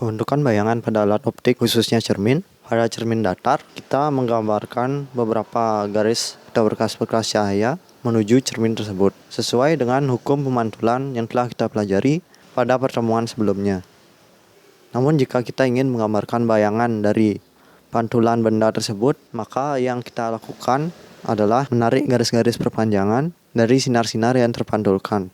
Pembentukan bayangan pada alat optik khususnya cermin. Pada cermin datar, kita menggambarkan beberapa garis atau berkas-berkas cahaya menuju cermin tersebut, sesuai dengan hukum pemantulan yang telah kita pelajari pada pertemuan sebelumnya. Namun jika kita ingin menggambarkan bayangan dari pantulan benda tersebut, maka yang kita lakukan adalah menarik garis-garis perpanjangan dari sinar-sinar yang terpantulkan.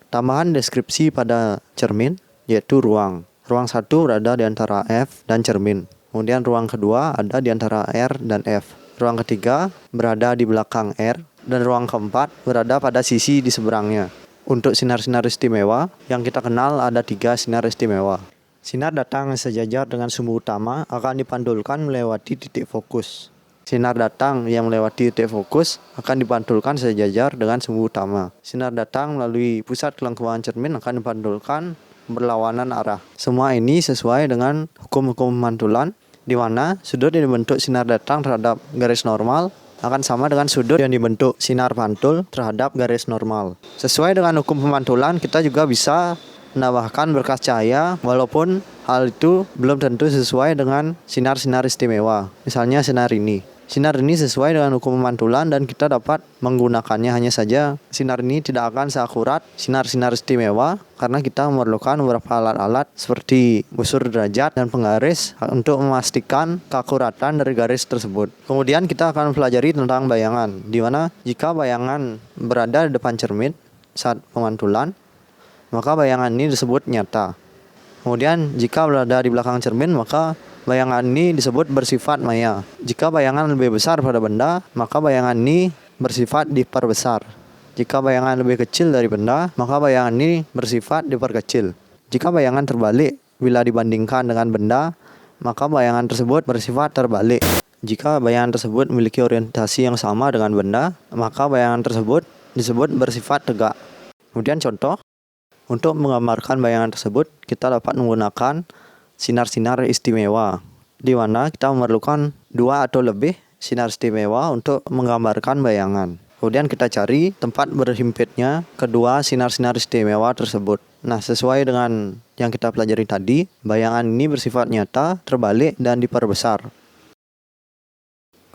Tambahan deskripsi pada cermin yaitu ruang. Ruang 1 berada di antara F dan cermin. Kemudian ruang kedua ada di antara R dan F. Ruang ketiga berada di belakang R. Dan ruang keempat berada pada sisi di seberangnya. Untuk sinar-sinar istimewa, yang kita kenal ada 3 sinar istimewa. Sinar datang sejajar dengan sumbu utama akan dipantulkan melewati titik fokus. Sinar datang yang melewati titik fokus akan dipantulkan sejajar dengan sumbu utama. Sinar datang melalui pusat kelengkuan cermin akan dipantulkan berlawanan arah. Semua ini sesuai dengan hukum-hukum pemantulan, di mana sudut yang dibentuk sinar datang terhadap garis normal akan sama dengan sudut yang dibentuk sinar pantul terhadap garis normal. Sesuai dengan hukum pemantulan, kita juga bisa menambahkan berkas cahaya walaupun hal itu belum tentu sesuai dengan sinar-sinar istimewa. Misalnya sinar ini. Sinar ini sesuai dengan hukum pemantulan dan kita dapat menggunakannya, hanya saja sinar ini tidak akan seakurat sinar-sinar istimewa karena kita memerlukan beberapa alat-alat seperti busur derajat dan penggaris untuk memastikan keakuratan dari garis tersebut. Kemudian kita akan pelajari tentang bayangan, di mana jika bayangan berada di depan cermin saat pemantulan, maka bayangan ini disebut nyata. Kemudian jika berada di belakang cermin, maka bayangan ini disebut bersifat maya. Jika bayangan lebih besar pada benda, maka bayangan ini bersifat diperbesar. Jika bayangan lebih kecil dari benda, maka bayangan ini bersifat diperkecil. Jika bayangan terbalik bila dibandingkan dengan benda, maka bayangan tersebut bersifat terbalik. Jika bayangan tersebut memiliki orientasi yang sama dengan benda, maka bayangan tersebut disebut bersifat tegak. Kemudian contoh, untuk menggambarkan bayangan tersebut, kita dapat menggunakan sinar-sinar istimewa, di mana kita memerlukan 2 atau lebih sinar istimewa untuk menggambarkan bayangan. Kemudian kita cari tempat berhimpitnya kedua sinar-sinar istimewa tersebut. Nah, sesuai dengan yang kita pelajari tadi, bayangan ini bersifat nyata, terbalik, dan diperbesar.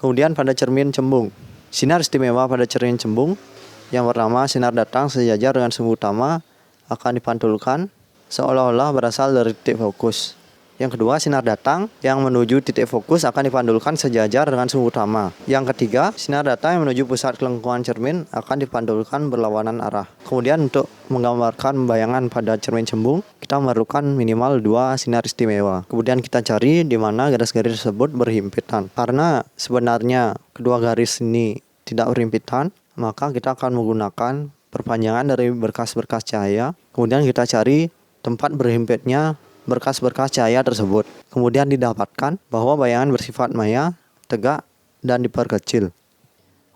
Kemudian pada cermin cembung. Sinar istimewa pada cermin cembung yang pertama, sinar datang sejajar dengan sumbu utama akan dipantulkan seolah-olah berasal dari titik fokus. Yang kedua, sinar datang yang menuju titik fokus akan dipantulkan sejajar dengan sumbu utama. Yang ketiga, sinar datang yang menuju pusat kelengkuan cermin akan dipantulkan berlawanan arah. Kemudian untuk menggambarkan bayangan pada cermin cembung, kita memerlukan minimal 2 sinar istimewa. Kemudian kita cari di mana garis-garis tersebut berhimpitan. Karena sebenarnya kedua garis ini tidak berhimpitan, maka kita akan menggunakan perpanjangan dari berkas-berkas cahaya. Kemudian kita cari tempat berhimpitnya berkas-berkas cahaya tersebut. Kemudian didapatkan bahwa bayangan bersifat maya, tegak, dan diperkecil.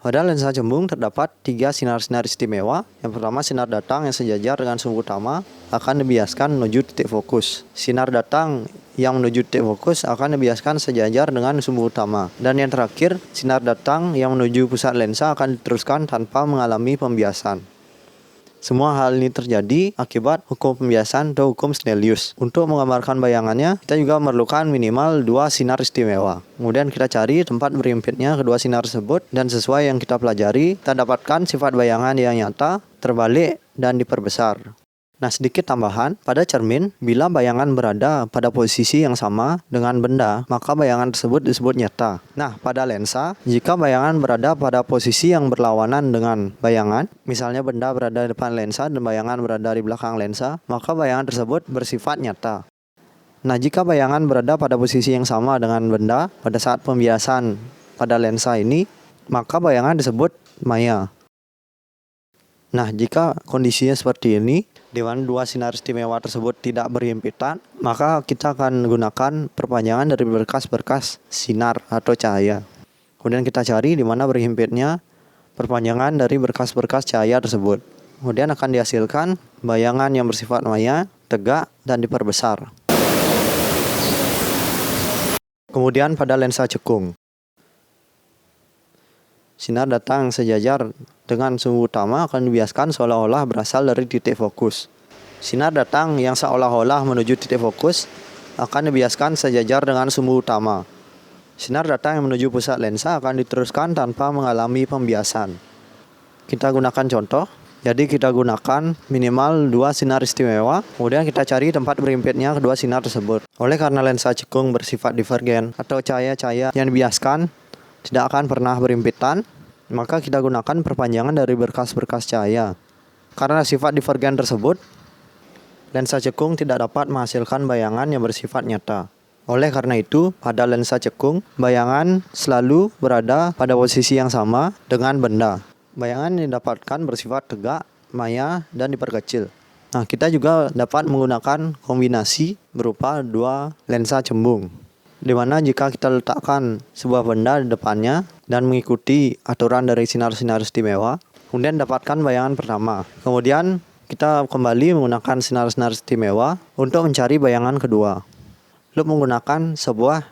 Pada lensa cembung terdapat 3 sinar-sinar istimewa. Yang pertama, sinar datang yang sejajar dengan sumbu utama akan dibiaskan menuju titik fokus. Sinar datang yang menuju titik fokus akan dibiaskan sejajar dengan sumbu utama. Dan yang terakhir, sinar datang yang menuju pusat lensa akan diteruskan tanpa mengalami pembiasan. Semua hal ini terjadi akibat hukum pembiasan atau hukum Snellius. Untuk menggambarkan bayangannya, kita juga memerlukan minimal 2 sinar istimewa. Kemudian kita cari tempat berhimpitnya kedua sinar tersebut, dan sesuai yang kita pelajari, kita dapatkan sifat bayangan yang nyata, terbalik, dan diperbesar. Nah, sedikit tambahan, pada cermin, bila bayangan berada pada posisi yang sama dengan benda, maka bayangan tersebut disebut nyata. Nah, pada lensa, jika bayangan berada pada posisi yang berlawanan dengan bayangan, misalnya benda berada di depan lensa dan bayangan berada di belakang lensa, maka bayangan tersebut bersifat nyata. Nah, jika bayangan berada pada posisi yang sama dengan benda pada saat pembiasan pada lensa ini, maka bayangan disebut maya. Nah, jika kondisinya seperti ini, di mana 2 sinar istimewa tersebut tidak berhimpitan, maka kita akan menggunakan perpanjangan dari berkas-berkas sinar atau cahaya. Kemudian kita cari di mana berhimpitnya perpanjangan dari berkas-berkas cahaya tersebut. Kemudian akan dihasilkan bayangan yang bersifat maya, tegak, dan diperbesar. Kemudian pada lensa cekung, sinar datang sejajar dengan sumbu utama akan dibiaskan seolah-olah berasal dari titik fokus. Sinar datang yang seolah-olah menuju titik fokus akan dibiaskan sejajar dengan sumbu utama. Sinar datang yang menuju pusat lensa akan diteruskan tanpa mengalami pembiasan. Kita gunakan contoh. Jadi kita gunakan minimal 2 sinar istimewa, kemudian kita cari tempat berimpitnya kedua sinar tersebut. Oleh karena lensa cekung bersifat divergen atau cahaya-cahaya yang dibiaskan tidak akan pernah berimpitan, maka kita gunakan perpanjangan dari berkas-berkas cahaya. Karena sifat divergen tersebut, lensa cekung tidak dapat menghasilkan bayangan yang bersifat nyata. Oleh karena itu, pada lensa cekung, bayangan selalu berada pada posisi yang sama dengan benda. Bayangan yang didapatkan bersifat tegak, maya, dan diperkecil. Nah, kita juga dapat menggunakan kombinasi berupa 2 lensa cembung, di mana jika kita letakkan sebuah benda di depannya dan mengikuti aturan dari sinar-sinar istimewa, kemudian dapatkan bayangan pertama. Kemudian kita kembali menggunakan sinar-sinar istimewa untuk mencari bayangan kedua. Lalu menggunakan sebuah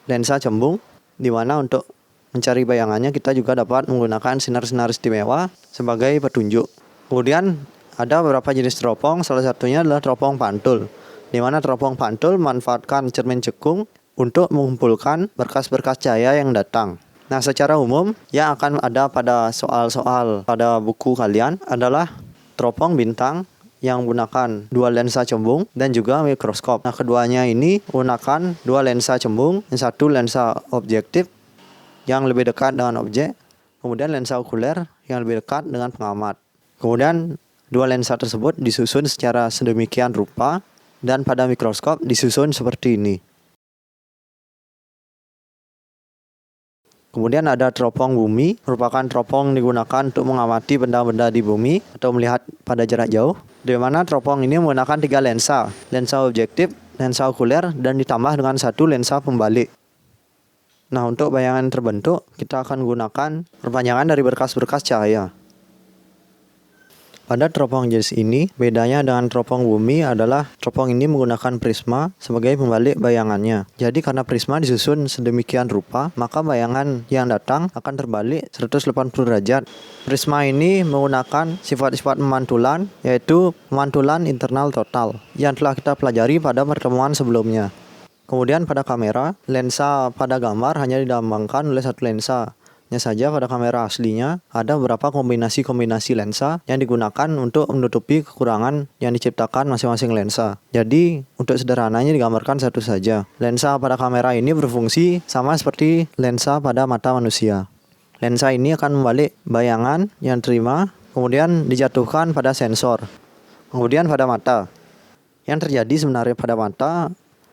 lensa cembung, di mana untuk mencari bayangannya kita juga dapat menggunakan sinar-sinar istimewa sebagai petunjuk. Kemudian ada beberapa jenis teropong, salah satunya adalah teropong pantul, di mana teropong pantul memanfaatkan cermin cekung untuk mengumpulkan berkas-berkas cahaya yang datang. Nah, secara umum yang akan ada pada soal-soal pada buku kalian adalah teropong bintang yang menggunakan 2 lensa cembung dan juga mikroskop. Nah, keduanya ini menggunakan 2 lensa cembung, yang satu lensa objektif yang lebih dekat dengan objek, kemudian lensa okuler yang lebih dekat dengan pengamat. Kemudian 2 lensa tersebut disusun secara sedemikian rupa dan pada mikroskop disusun seperti ini. Kemudian ada teropong bumi, merupakan teropong digunakan untuk mengamati benda-benda di bumi atau melihat pada jarak jauh, di mana teropong ini menggunakan 3 lensa, lensa objektif, lensa okuler, dan ditambah dengan 1 lensa pembalik. Nah, untuk bayangan terbentuk, kita akan gunakan perpanjangan dari berkas-berkas cahaya. Pada teropong jenis ini, bedanya dengan teropong bumi adalah teropong ini menggunakan prisma sebagai pembalik bayangannya. Jadi karena prisma disusun sedemikian rupa, maka bayangan yang datang akan terbalik 180 derajat. Prisma ini menggunakan sifat-sifat pemantulan, yaitu pemantulan internal total, yang telah kita pelajari pada pertemuan sebelumnya. Kemudian pada kamera, lensa pada gambar hanya dilambangkan oleh 1 lensa. Hanya saja pada kamera aslinya ada beberapa kombinasi-kombinasi lensa yang digunakan untuk menutupi kekurangan yang diciptakan masing-masing lensa. Jadi untuk sederhananya digambarkan satu saja. Lensa pada kamera ini berfungsi sama seperti lensa pada mata manusia. Lensa ini akan membalik bayangan yang terima, kemudian dijatuhkan pada sensor. Kemudian pada mata. Yang terjadi sebenarnya pada mata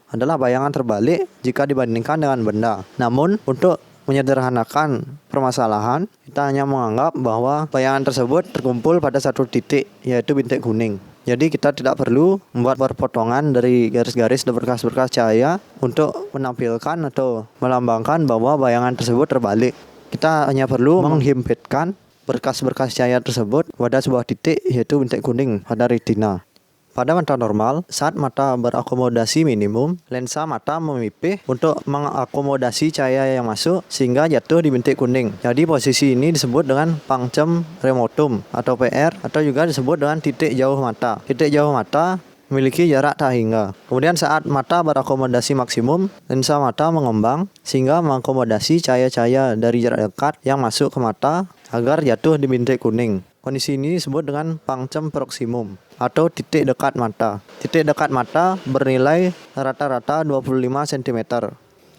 adalah bayangan terbalik jika dibandingkan dengan benda. Namun, untuk menyederhanakan permasalahan, kita hanya menganggap bahwa bayangan tersebut terkumpul pada satu titik, yaitu bintik kuning. Jadi kita tidak perlu membuat perpotongan dari garis-garis dan berkas-berkas cahaya untuk menampilkan atau melambangkan bahwa bayangan tersebut terbalik. Kita hanya perlu menghimpitkan berkas-berkas cahaya tersebut pada sebuah titik, yaitu bintik kuning pada retina. Pada mata normal, saat mata berakomodasi minimum, lensa mata memipih untuk mengakomodasi cahaya yang masuk sehingga jatuh di bintik kuning. Jadi posisi ini disebut dengan punctum remotum atau PR, atau juga disebut dengan titik jauh mata. Titik jauh mata memiliki jarak tak hingga. Kemudian saat mata berakomodasi maksimum, lensa mata mengembang sehingga mengakomodasi cahaya-cahaya dari jarak dekat yang masuk ke mata agar jatuh di bintik kuning. Kondisi ini disebut dengan punctum proximum atau titik dekat mata. Titik dekat mata bernilai rata-rata 25 cm.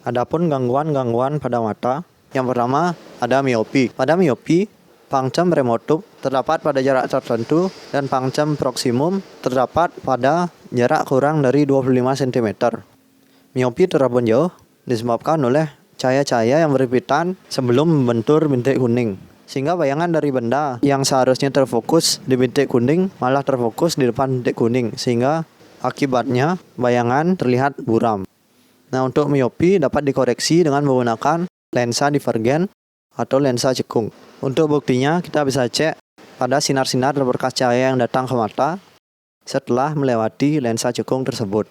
Adapun gangguan-gangguan pada mata, yang pertama ada miopi. Pada miopi, punctum remotum terdapat pada jarak tertentu dan punctum proximum terdapat pada jarak kurang dari 25 cm. Miopi terlalu jauh disebabkan oleh cahaya-cahaya yang berhimpitan sebelum membentur bintik kuning, sehingga bayangan dari benda yang seharusnya terfokus di bintik kuning malah terfokus di depan bintik kuning, sehingga akibatnya bayangan terlihat buram. Nah, untuk miopi dapat dikoreksi dengan menggunakan lensa divergen atau lensa cekung. Untuk buktinya kita bisa cek pada sinar-sinar berkas cahaya yang datang ke mata setelah melewati lensa cekung tersebut.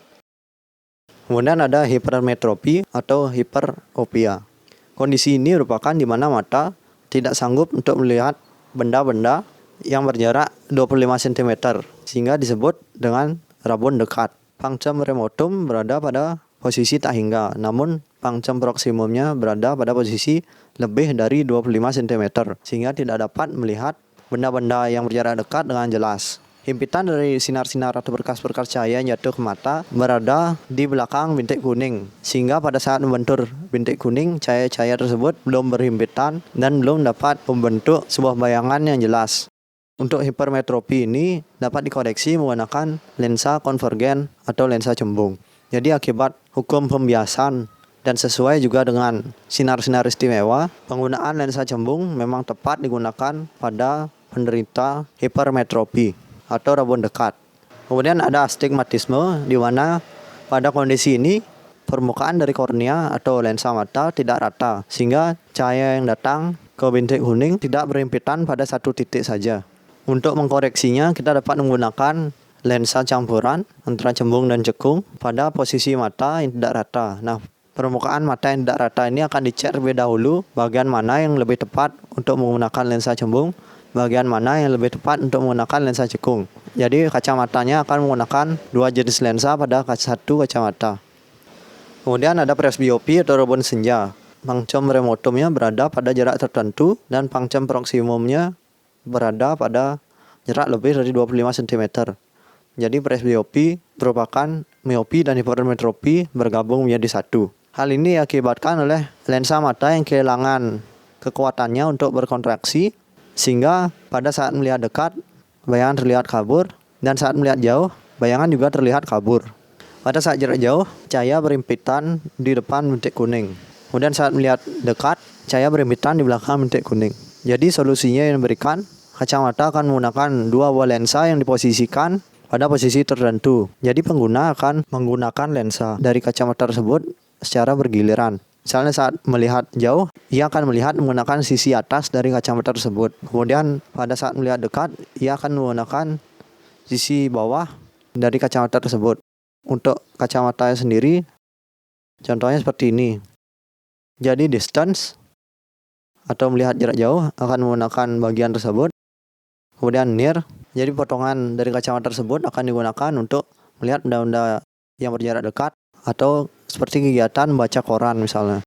Kemudian ada hipermetropi atau hiperopia. Kondisi ini merupakan di mana mata tidak sanggup untuk melihat benda-benda yang berjarak 25 cm, sehingga disebut dengan rabun dekat. Punctum remotum berada pada posisi tak hingga, namun pangcam proksimumnya berada pada posisi lebih dari 25 cm, sehingga tidak dapat melihat benda-benda yang berjarak dekat dengan jelas. Himpitan dari sinar-sinar atau berkas-berkas cahaya yang jatuh ke mata berada di belakang bintik kuning, sehingga pada saat membentur bintik kuning, cahaya-cahaya tersebut belum berhimpitan dan belum dapat membentuk sebuah bayangan yang jelas. Untuk hipermetropi ini dapat dikoreksi menggunakan lensa konvergen atau lensa cembung. Jadi akibat hukum pembiasan dan sesuai juga dengan sinar-sinar istimewa, penggunaan lensa cembung memang tepat digunakan pada penderita hipermetropi atau rabun dekat. Kemudian ada astigmatisme, di mana pada kondisi ini permukaan dari kornea atau lensa mata tidak rata, sehingga cahaya yang datang ke bintik kuning tidak berhimpitan pada satu titik saja. Untuk mengkoreksinya, kita dapat menggunakan lensa campuran antara cembung dan cekung pada posisi mata yang tidak rata. Nah, permukaan mata yang tidak rata ini akan dicek terlebih dahulu bagian mana yang lebih tepat untuk menggunakan lensa cembung, bagian mana yang lebih tepat untuk menggunakan lensa cekung. Jadi kacamatanya akan menggunakan dua jenis lensa pada satu kacamata. Kemudian ada presbiopi atau rabun senja. Pangcam remotumnya berada pada jarak tertentu dan pangcam proksimumnya berada pada jarak lebih dari 25 cm. Jadi presbiopi merupakan miopi dan hipermetropi bergabung menjadi satu. Hal ini diakibatkan oleh lensa mata yang kehilangan kekuatannya untuk berkontraksi, sehingga pada saat melihat dekat, bayangan terlihat kabur, dan saat melihat jauh, bayangan juga terlihat kabur. Pada saat jarak jauh, cahaya berhimpitan di depan bintik kuning. Kemudian saat melihat dekat, cahaya berhimpitan di belakang bintik kuning. Jadi solusinya yang diberikan, kacamata akan menggunakan dua buah lensa yang diposisikan pada posisi tertentu. Jadi pengguna akan menggunakan lensa dari kacamata tersebut secara bergiliran. Misalnya saat melihat jauh, ia akan melihat menggunakan sisi atas dari kacamata tersebut. Kemudian pada saat melihat dekat, ia akan menggunakan sisi bawah dari kacamata tersebut. Untuk kacamata sendiri, contohnya seperti ini. Jadi distance atau melihat jarak jauh akan menggunakan bagian tersebut. Kemudian near, jadi potongan dari kacamata tersebut akan digunakan untuk melihat benda-benda yang berjarak dekat atau seperti kegiatan membaca koran misalnya.